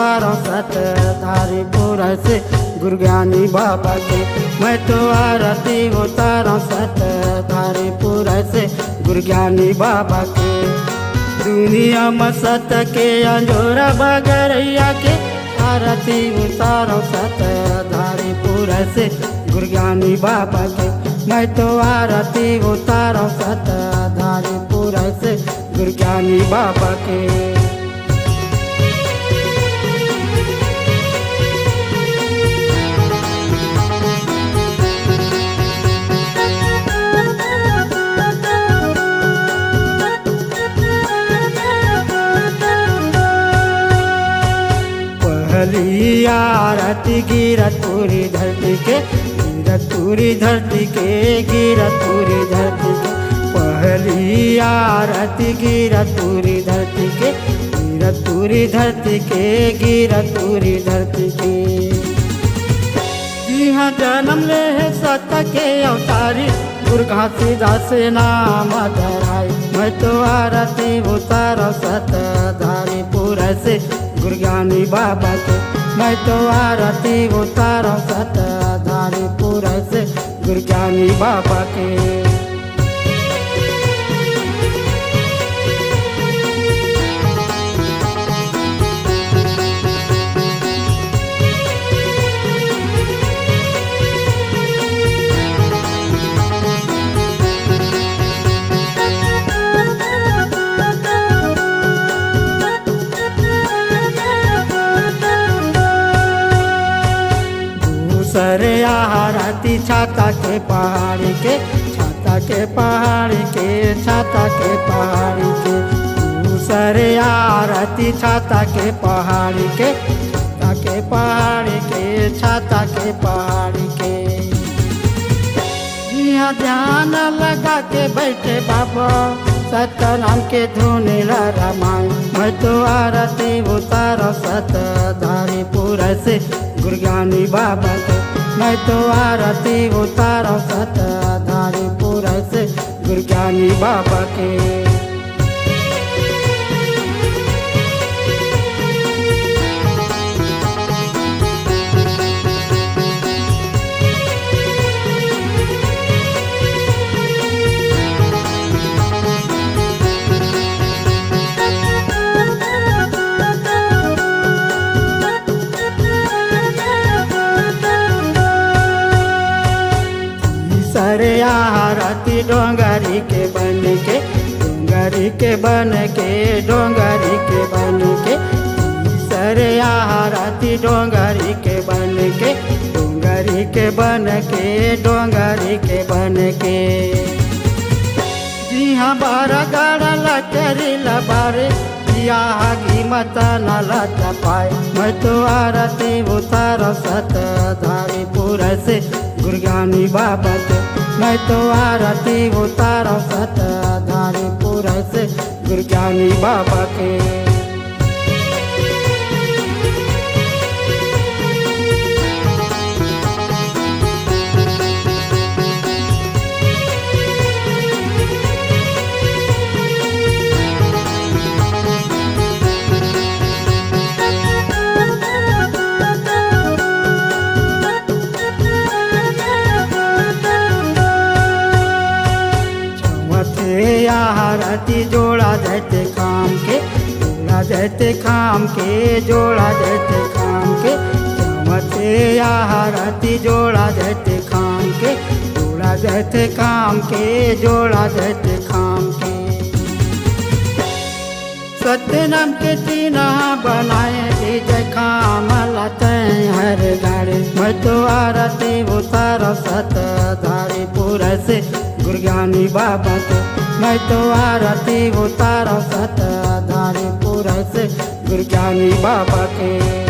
उतारो सतधारीपुर से गुरु ज्ञानी बाबा के। मैं तो आरती उतारो सतधारीपुर से गुरु ज्ञानी बाबा के। दुनिया में सत के अंजोरा बगरैया के आरती उतारो सतधारीपुर से गुरु ज्ञानी बाबा के। मैं तो आरती उतारो सतधारीपुर से गुरु ज्ञानी बाबा के। पहली आरती गिरत पूरी धरती के, गिरत पूरी धरती के, गिरत पूरी धरती के। पहली आरती गिरत पूरी धरती के, गिरत पूरी धरती के, गिरत पूरी धरती के। जी हाँ जन्म ले है सत के अवतारी गुरु घासीदास नाम धराई। मैं तो आरती उतारो सतधारीपुर से गुरु ज्ञानी बाबा के। मैं तो आरती उतारो सतधारीपुर से गुरु ज्ञानी बाबा के। सरे आरती छाता के पहाड़ी के, छाता के पहाड़ी के, छाता के पहाड़ी के। सरे आरती छाता के पहाड़ी के, छाता के पहाड़ी के, छाता के पहाड़ी के। यहाँ ध्यान लगा के बैठे बाबा सतनाम के धुन रामायण। मैं तो आरती उतारो सतधारीपुर से गुरु ज्ञानी बाबा के। मैं तो आरती उतारो सतधारीपुर से गुरु ज्ञानी बाबा के। सरे आरती डोंगरी के बन के, डोंगरी के बन के, डोंगरी के बन के। सरे आरती डोंगरी के बन के, डोंगरी के बन के, डोंगरी के बन के। जी हाँ बारह गाड़ा लचरी लबारे आगी मत न लच पाए। मैं तो आरती उतारो सतधारीपुर से गुरु ज्ञानी बाबा के। मैं तो आरती उतारो सतधारीपुर से गुरु ज्ञानी बाबा के। आरती जोड़ा जाते काम के, जोड़ा जाते काम के, जोड़ा जाते काम के। जमते आरती जोड़ा जाते काम के, जोड़ा जाते काम के, जोड़ा जाते काम के। सत्यनाम के तीना बनाए जय खाम लाते हर गाड़े। मैं तो आरती उतारो सतधारीपुर से गुरु ज्ञानी बाबा के। मैं तो आरती उतारो सतधारीपुर से गुरु ज्ञानी बाबा के।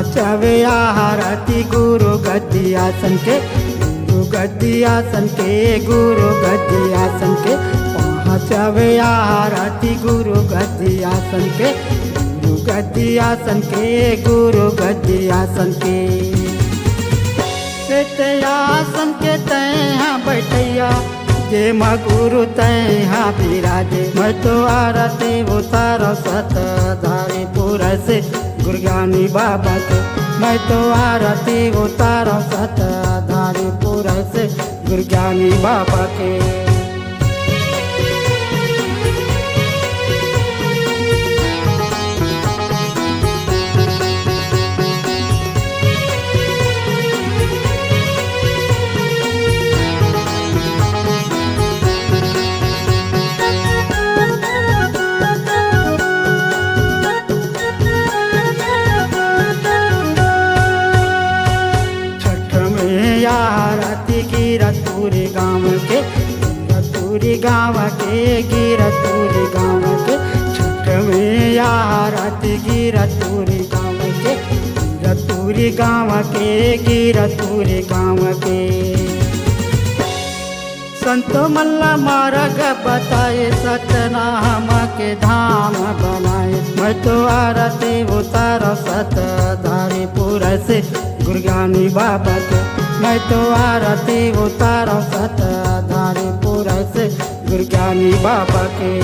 चवे आरती गुरु गद्दी आसन के, गद्दियासन के गुरु गद्दियासन के पहुँचावे आरती गुरु गद्दियासन के गुरु गद्दियासन के गुरु गद्दियासन के आसन के तैहा बैठैया जे गुरु तैहा विराजे मैं तो आरती उतारो सतधारी पुर से गुरु ज्ञानी बाबा के मैं तो आरती उतारो सतधारी पुर से गुरु ज्ञानी बाबा के आरती गिरतुरी गाँव के गिरतुरी गाँव के गिरतुरी गाँव के छठ में आरती गिरतुरी गाँव के गिरतुरी गाँव के गिरतुरी गाँव के संतो मल्ला मार्ग बताए सतनाम के धाम बनाए मैं तो आरती उतारो सतधारी पुर से गुरु ज्ञानी बाबा के मैं तो आरती उतारो सतधारी पुर से गुरु ज्ञानी बाबा के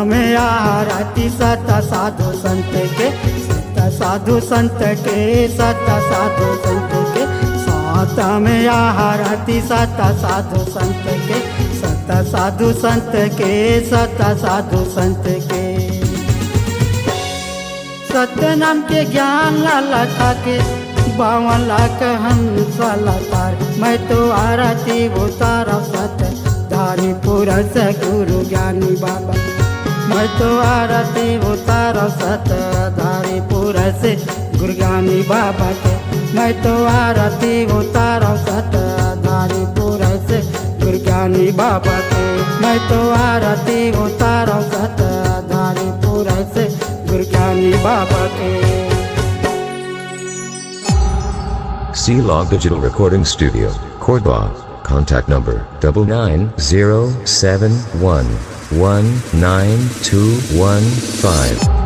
में आरती सत साधु संत के सत साधु संत के सत साधु संत के सात में आरती सत साधु संत के सत साधु संत के सत साधु संत के सत्य नाम के ज्ञान लाला के 52 लाख हंस लतार मैं तो आरती उतारो सतधारी पुर से गुरु ज्ञानी बाबा मैं तो आरती उतारो सतधारी पुर से गुरु ज्ञानी बाबा के मैं तो आरती उतारो सतधारी पुर से गुरु ज्ञानी बाबा के मैं तो आरती उतारो सतधारी पुर से गुरु ज्ञानी बाबा के C-Log Digital Recording Studio, Cordoba. Contact number 99071192115.